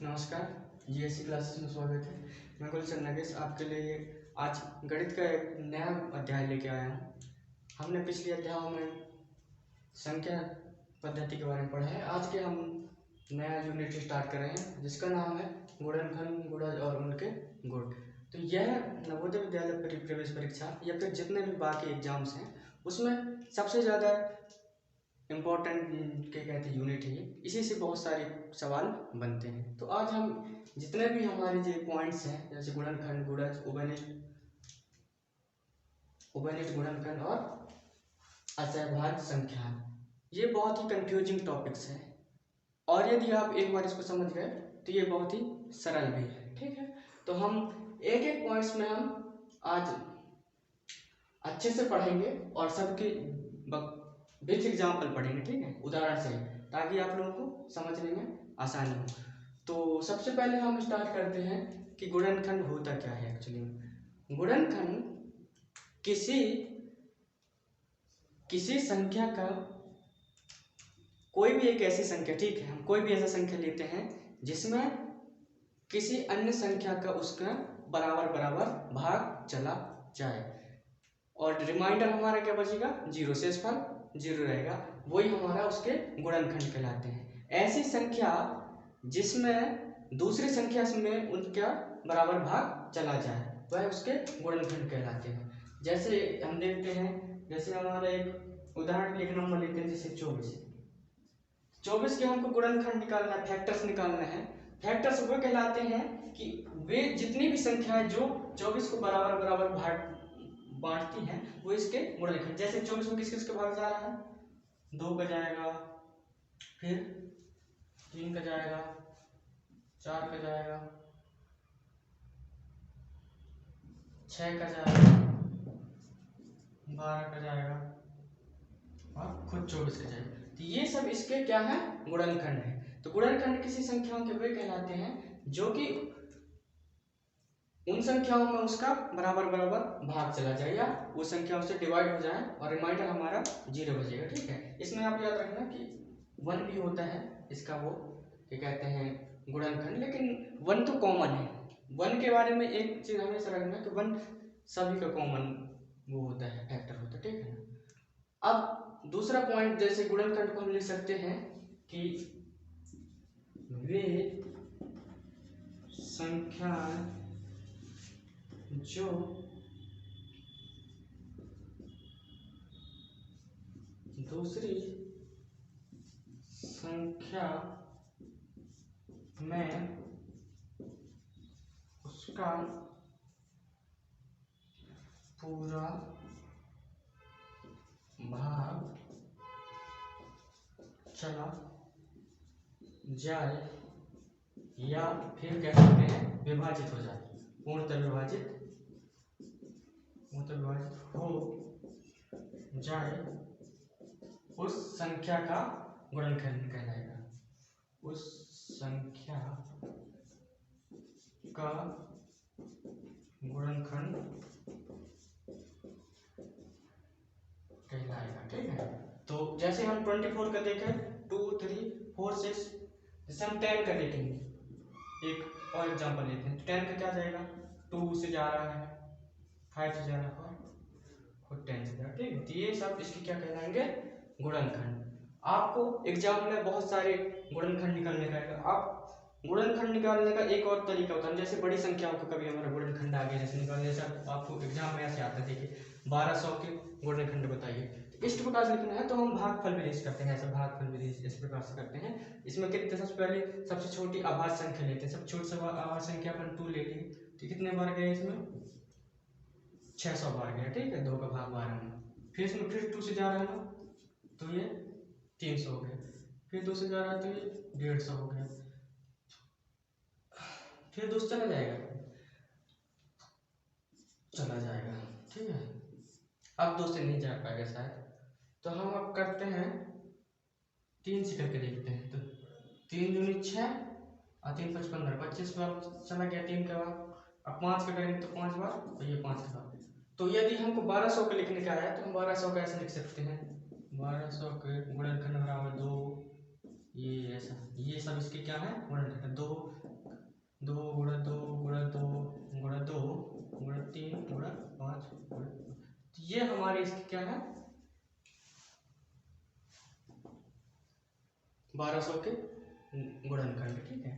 नमस्कार, GSC classes में स्वागत है। मैं गुलशन नगेश आपके लिए आज गणित का एक नया अध्याय लेके आया हूँ। हमने पिछले अध्यायों में संख्या पद्धति के बारे में पढ़ा है। आज के हम नया यूनिट स्टार्ट कर रहे हैं जिसका नाम है गुणनखंड, गुणज और उनके गुण। तो यह नवोदय विद्यालय प्रवेश परीक्षा या फिर जितने भी बाकी एग्जाम्स हैं उसमें सबसे ज़्यादा इम्पोर्टेंट के कहते हैं यूनिट है। इसी से बहुत सारे सवाल बनते हैं। तो आज हम जितने भी हमारे जो पॉइंट्स हैं जैसे गुणनखंड, गुणज, उभयनिष्ठ गुणनखंड और असहभाज्य संख्या, ये बहुत ही कंफ्यूजिंग टॉपिक्स हैं और यदि आप एक बार इसको समझ गए तो ये बहुत ही सरल भी है। ठीक है, तो हम एक एक पॉइंट्स में हम आज अच्छे से पढ़ेंगे और सबके विथ एग्जाम्पल पढ़ेंगे। ठीक है, उदाहरण से, ताकि आप लोगों को समझने में आसानी हो। तो सबसे पहले हम स्टार्ट करते हैं कि गुणनखंड होता क्या है। एक्चुअली गुणनखंड किसी संख्या का कोई भी एक ऐसी संख्या, ठीक है, हम कोई भी ऐसा संख्या लेते हैं जिसमें किसी अन्य संख्या का उसका बराबर बराबर भाग चला जाए और रिमाइंडर हमारा क्या बचेगा, जीरो, शेषफल जीरो रहेगा, वही हमारा उसके गुणनखंड कहलाते हैं। ऐसी संख्या जिसमें दूसरी संख्या में उनका बराबर भाग चला जाए वह उसके गुणनखंड कहलाते हैं। जैसे हम देखते हैं, जैसे हमारा एक उदाहरण एक नंबर लेते हैं, जैसे 24 के हमको गुणनखंड निकालना है, फैक्टर्स निकालना है। फैक्टर्स वो कहलाते हैं कि वे जितनी भी संख्या है जो 24 को बराबर बराबर भाग बांटती हैं वो इसके गुणनखंड। जैसे 24 में किस किस के भाग जा रहा है, 2 का जाएगा, फिर 3 का जाएगा, 4 का जाएगा, 6 का जाएगा, 12 का जाएगा और खुद 24 का जाएगा। तो ये सब इसके क्या है, गुणनखंड है। तो गुणनखंड किसी संख्याओं के वे कहलाते हैं जो कि उन संख्याओं में उसका बराबर बराबर भाग चला जाए या वो संख्याओं से डिवाइड हो जाए और रिमाइंडर हमारा जीरो बचेगा। ठीक है, इसमें आप याद रखना कि 1 भी होता है इसका, वो क्या कहते हैं, गुणनखंड, लेकिन 1 तो कॉमन है। 1 के बारे में एक चीज हमेशा रखना कि 1 सभी का कॉमन वो होता है, फैक्टर होता है। ठीक है ना। अब दूसरा पॉइंट, जैसे गुणनखंड को हम लिख सकते हैं कि वे संख्या जो दूसरी संख्या में उसका पूरा भाग चला जाए या फिर कह सकते हैं विभाजित हो जाए, पूर्णतः विभाजित हो जाए, उस संख्या का गुणनखंड कहलाएगा। उस संख्या का गुणनखंड कहलाएगा। ठीक है, तो जैसे हम 24 का देखें, 2, 3, 4, 6, जैसे हम 10 का देखेंगे, एक और एग्जांपल लेते हैं। 10 का क्या जाएगा, 2 से जा रहा है, 5 से जा रहा है और 10 से जा रहा है। ठीक है, तो ये सब इसके क्या कहलाएंगे, गुणनखंड। आपको एग्जाम में बहुत सारे गुणनखंड निकालने का है। आप गुणनखंड निकालने का एक और तरीका होता है, जैसे बड़ी संख्याओं को कभी हमारा गुणनखंड आ गया जैसे निकालने, सब आपको एग्जाम में ऐसे आता है। देखिए 1200 के गुणनखंड बताइए, तो इस प्रकार से लिखना है तो हम भागफल विधि करते हैं। ऐसे भागफल विधि इस प्रकार से करते हैं। इसमें कितने, सबसे पहले सबसे छोटी अभाज्य संख्या लेते हैं। सब छोटी से अभाज्य संख्या अपन 2 ले ली, तो कितने बार गए इसमें, 600 बार गया। ठीक है, 2 का भाग 12 में। फिर इसमें फिर 2 से जा रहा है तो ये 300 हो गया, फिर 2 से जा रहा है तो ये 150 हो गया, फिर 2 से चला जाएगा। ठीक है, अब 2 से नहीं जा पाएगा शायद, तो हम अब करते हैं 3 से करके देखते हैं। तो 3 दूनी 6 और 3 5 15, 25 बार चला गया 3 के बाद। अब 5 का करेंगे तो 5 बार और ये 5 के बाद। तो यदि हमको 1200 का लिखने का आया तो हम 1200 का ऐसे लिख सकते हैं, 1200 के गुणनखंड बराबर 2, ये ऐसा, ये सब इसके क्या है, गुणनखंड। 2 2 गुणा 2 गुणा 2 गुणा 2 गुणा 3 गुणा 5 गुणा, ये हमारे इसकी क्या है 1200 के गुणनखंड। ठीक है,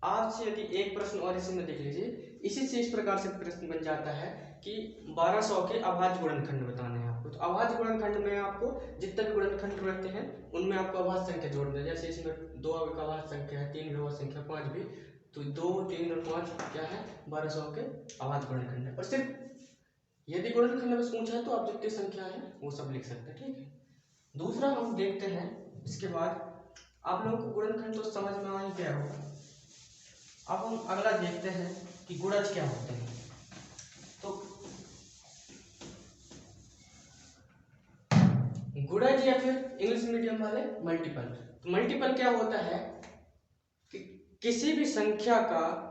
आपसे यदि एक प्रश्न और इसी में देख लीजिए, इसी से इस प्रकार से प्रश्न बन जाता है कि 1200 के अभाज्य गुणनखंड बताने हैं आपको। तो अभाज्य गुणनखंड में आपको जितने भी गुणनखंड रहते हैं उनमें आपको अभाज्य संख्या जोड़ना है। जैसे इसमें 2 का अभाज्य संख्या है, 3 का अभाज्य संख्या, 5 भी, तो 2 3 और 5 क्या है 1200 के अभाज्य गुणनखंड है। और सिर्फ यदि गुणनखंड में पूछा है तो आप जितनी संख्या है वो सब लिख सकते हैं। ठीक है, दूसरा हम देखते हैं, इसके बाद आप लोगों को गुणनखंड तो समझ में आ ही गया होगा। अब हम अगला देखते हैं कि गुणज क्या होते हैं। तो गुणज या फिर इंग्लिश मीडियम वाले मल्टीपल। तो मल्टीपल क्या होता है कि किसी भी संख्या का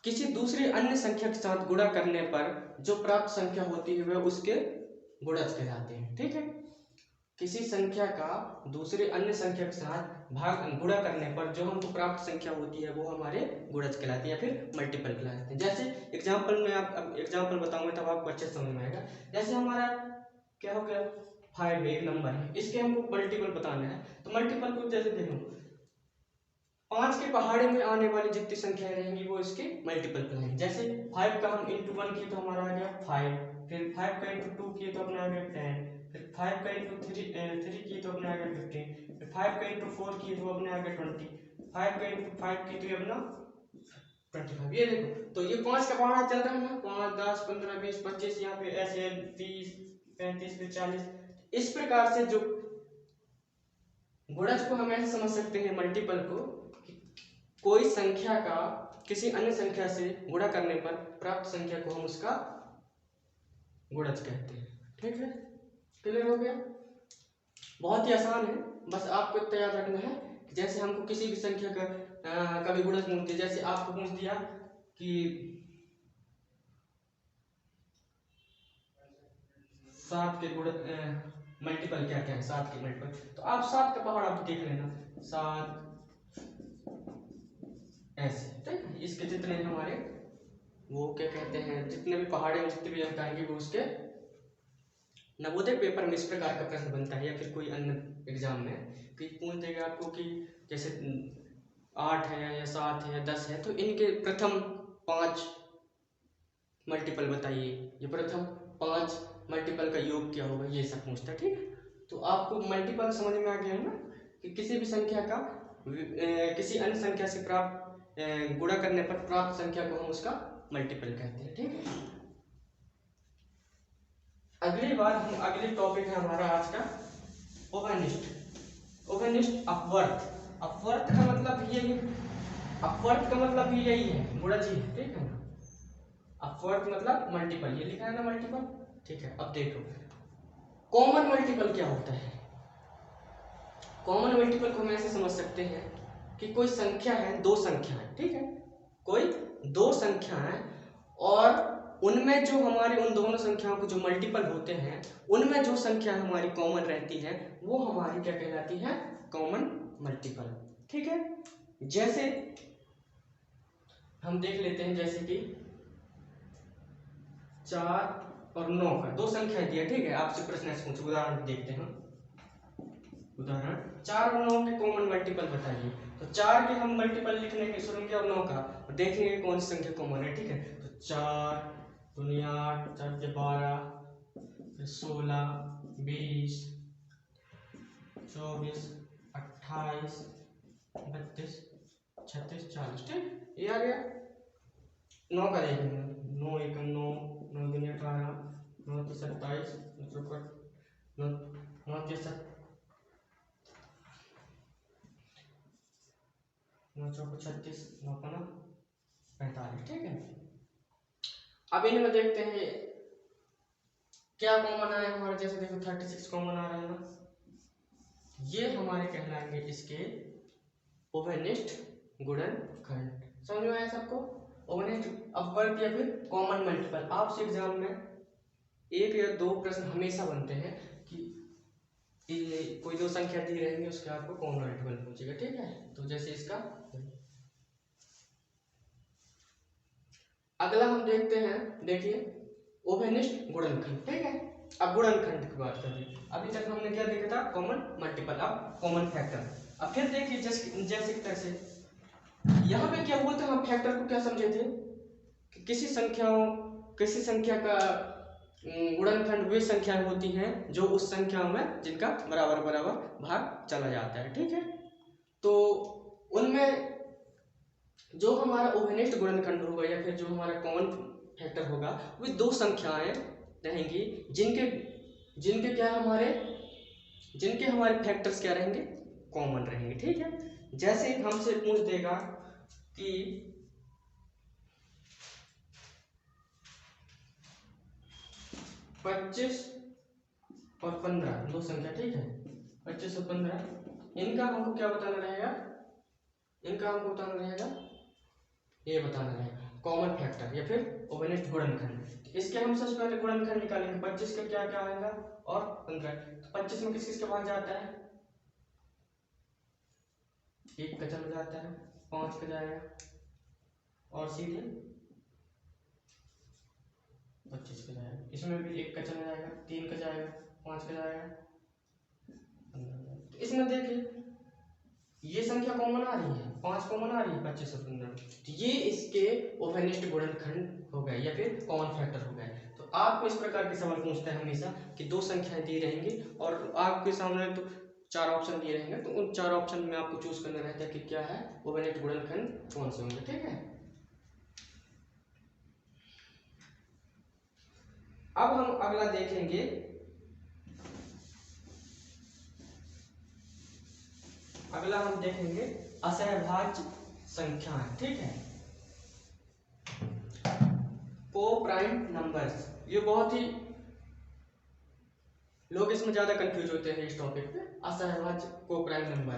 किसी दूसरी अन्य संख्या के साथ गुणा करने पर जो प्राप्त संख्या होती है वह उसके गुणज कहलाते हैं। ठीक है, किसी संख्या का दूसरे अन्य संख्या के साथ भाग गुणा करने पर जो हमको प्राप्त संख्या होती है वो हमारे गुणज कहलाती है या फिर मल्टीपल कहलाते हैं। जैसे एग्जांपल में आप एग्जांपल बताऊंगा तब आपको अच्छे समझ में आएगा। जैसे हमारा क्या हो गया 5 एक नंबर है, इसके हमको मल्टीपल बताना है। तो मल्टीपल को जैसे देखो 5 के पहाड़े में आने वाली जितनी संख्याएं रहेंगी वो इसके मल्टीपल कहलाएंगी। जैसे 5 का हम इंटू 1 किए तो हमारा आ गया 5, फिर 5 का इंटू 2 किए तो अपना आ गया 10, फिर 5 का इंटू 3 किए तो अपना आ गया 15, फिर 5 का इंटू 4 किए तो अपने आ गया 20, 5 का इंटू 5 किए तो अपना 25। ये देखो, तो ये 5 का पहाड़ा चल रहा है ना, 5 10 15 20 25, यहाँ पे ऐसे 30 35 फिर 40। इस प्रकार से जो गुणज को हम ऐसे समझ सकते हैं मल्टीपल को, कोई संख्या का किसी अन्य संख्या से गुणा करने पर प्राप्त संख्या को हम उसका गुणज कहते हैं। ठीक है, क्लियर हो गया? बहुत ही आसान है, बस आपको इतना याद रखना है कि जैसे हमको किसी भी संख्या का भी गुणज पूछते, जैसे आपको पूछ दिया कि 7 के गुणज मल्टीपल क्या क्या है, 7 के मल्टीपल, तो आप 7 का पहाड़ आप देख लेना, 7 ऐसे। ठीक है, इसके जितने हमारे वो क्या कहते हैं, जितने भी पहाड़े में जितने भी अंक आएंगे वो उसके नवोदय पेपर में इस प्रकार का प्रश्न बनता है या फिर कोई अन्य एग्जाम में कि पूछ देगा आपको कि जैसे 8 है या 7 है या 10 है, तो इनके प्रथम 5 मल्टीपल बताइए, ये प्रथम 5 मल्टीपल का योग क्या होगा, ये सब पूछता है। ठीक है, तो आपको मल्टीपल समझ में आ गया है ना कि किसी भी संख्या का किसी अन्य संख्या से प्राप्त गुणा करने पर प्राप्त संख्या को हम उसका मल्टीपल कहते हैं। ठीक है, अगली बार हम अगली टॉपिक है हमारा आज का ओवरनिस्ट। ओवरनिस्ट अपवर्त। अपवर्त का मतलब यही, अपवर्त का मतलब यही है गुणज ही है। ठीक है ना, अपवर्त मतलब मल्टीपल, ये लिखा है ना मल्टीपल। ठीक है, अब देखो कॉमन मल्टीपल क्या होता है। कॉमन मल्टीपल को हम ऐसे समझ सकते हैं कि कोई संख्या है, दो संख्या है। ठीक है, कोई दो संख्या है और उनमें जो हमारे उन दोनों संख्याओं के जो मल्टीपल होते हैं उनमें जो संख्या हमारी कॉमन रहती है वो हमारी क्या कहलाती है, कॉमन मल्टीपल। ठीक है, जैसे हम देख लेते हैं, जैसे कि 4 और 9 का दो संख्या दिया। ठीक है, आपसे प्रश्न ऐसे पूछो, उदाहरण देखते हैं। उदाहरण 4 और 9 के कॉमन मल्टीपल बताइए। तो 4 के हम मल्टीपल लिखने की सुनेंगे और 9 का और देखेंगे कौन सी संख्या कॉमन है। ठीक है, तो 4 दूनी 8, 4 के 12, फिर 16 20 24 28 32 36 40। ठीक, ये आ गया। 9 का देखेंगे, 9 एक 9, 9 दूनी 18, 9 तीन 27, 9 तीन 9 चौको 36, 9 का 45। ठीक है, अब इनमें देखते हैं क्या कॉमन आया हमारे। जैसे देखो 36 कॉमन आ रहा है ना, ये हमारे कहलाएंगे इसके ओवरनिस्ट गुणनखंड। समझ में आया सबको? ओवरनिस्ट अपवर्त या फिर कॉमन मल्टीपल। आपसे एग्जाम में एक या दो प्रश्न हमेशा बनते हैं कि कोई दो संख्या दी रहेंगी उसके आपको कॉमन मल्टीपल पूछेगा। ठीक है, तो जैसे इसका अगला हम देखते हैं, देखिए ओवेनिस्ट गुणनखंड, ठीक है। अब गुणनखंड की बात करें, अभी तक हमने क्या देखा था, कॉमन मल्टीपल, अब कॉमन फैक्टर। अब फिर देखिए जैसे तैसे यहाँ पे क्या हुआ था, हम फैक्टर को क्या समझे थे कि किसी संख्या का गुणनखंड वे संख्याएं होती हैं जो उस संख्या में जिनका बराबर बराबर भाग चला जाता है, ठीक है। तो उनमें जो हमारा ओवेनिस्ट गुणनखंड होगा या फिर जो हमारा कॉमन फैक्टर होगा, वे दो संख्याएं रहेंगी जिनके हमारे फैक्टर्स क्या रहेंगे, कॉमन रहेंगे, ठीक है। जैसे हमसे पूछ देगा कि 25 और 15 दो संख्या, ठीक है, 25 और 15, इनका हमको क्या बताना रहेगा, ये बताना रहेगा कॉमन फैक्टर या फिर ओवेनिस्ट गुणनखंड। इसके हम सबसे पहले गुणनखंड निकालेंगे, 25 का क्या क्या आएगा और 15। तो 25 में किस किस के भाग जाता है, 1 का चला जाता है, 5 का जाएगा और सीधे 25 का जाएगा। इसमें भी 1 का चला जाएगा, 3 का जाएगा, 5 का जाएगा, 15। तो इसमें देखिए ये संख्या कॉमन आ रही है, 5 कॉमन आ रही है, 25 और 15। तो ये इसके ओवेनिस्ट गुणनखंड हो गए या फिर कॉमन फैक्टर हो गए। तो आपको इस प्रकार के सवाल पूछते हैं हमेशा कि दो संख्याएं दी रहेंगी और आपके सामने तो 4 ऑप्शन दिए रहेंगे, तो उन 4 ऑप्शन में आपको चूज करना रहता है कि क्या है ओवेनिस्ट गुणनखंड कौन से होंगे, ठीक है। अब हम अगला देखेंगे, असहभाज्य संख्याएं, ठीक है, को प्राइम नंबर्स। ये बहुत ही लोग इसमें ज्यादा कंफ्यूज होते हैं इस टॉपिक पे, असहभाज्य को प्राइम नंबर।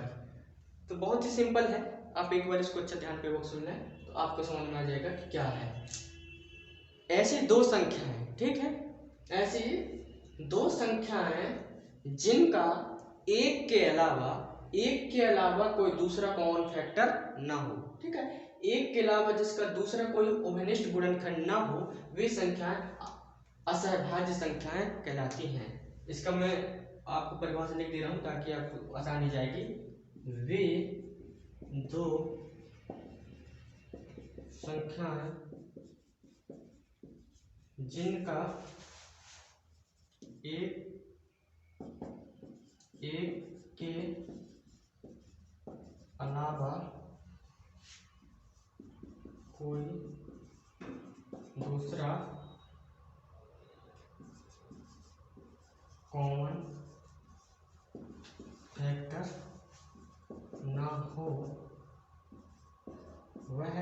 तो बहुत ही सिंपल है, आप एक बार इसको अच्छा ध्यान पूर्वक सुन लें तो आपको समझ में आ जाएगा कि क्या है। ऐसी दो संख्याएं, ठीक है, ऐसी दो संख्याएं जिनका एक के अलावा कोई दूसरा कॉमन फैक्टर ना हो, ठीक है, एक के अलावा जिसका दूसरा कोई ओवेनिस्ट गुणनखंड ना हो, वे संख्याएं असहभाज्य संख्याएं कहलाती हैं। इसका मैं आपको परिभाषा लिख दे रहा हूं ताकि आपको आसानी जाएगी। वे दो संख्याएं जिनका एक के अलावा कोई दूसरा कॉमन फैक्टर ना हो, वह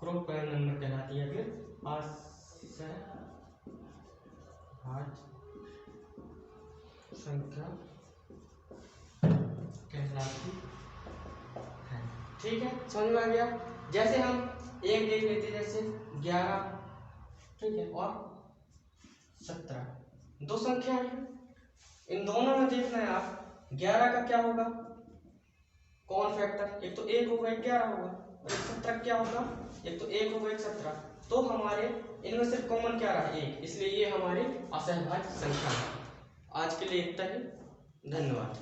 क्रॉस प्राइम नंबर कहलाती है, फिर असहभाज्य संख्या कहलाती है, ठीक है, समझ में आ गया। जैसे हम एक देख लेते, जैसे 11, ठीक है, और 17 दो संख्या है, इन दोनों में देखना है आप 11 का क्या होगा कौन फैक्टर, एक तो 1 होगा, एक 11 होगा, और 17 क्या होगा, एक तो 1 होगा, एक 17। तो हमारे इनमें सिर्फ कॉमन क्या रहा, 1, इसलिए ये हमारी असहभाज्य संख्या है। आज के लिए इतना ही, धन्यवाद।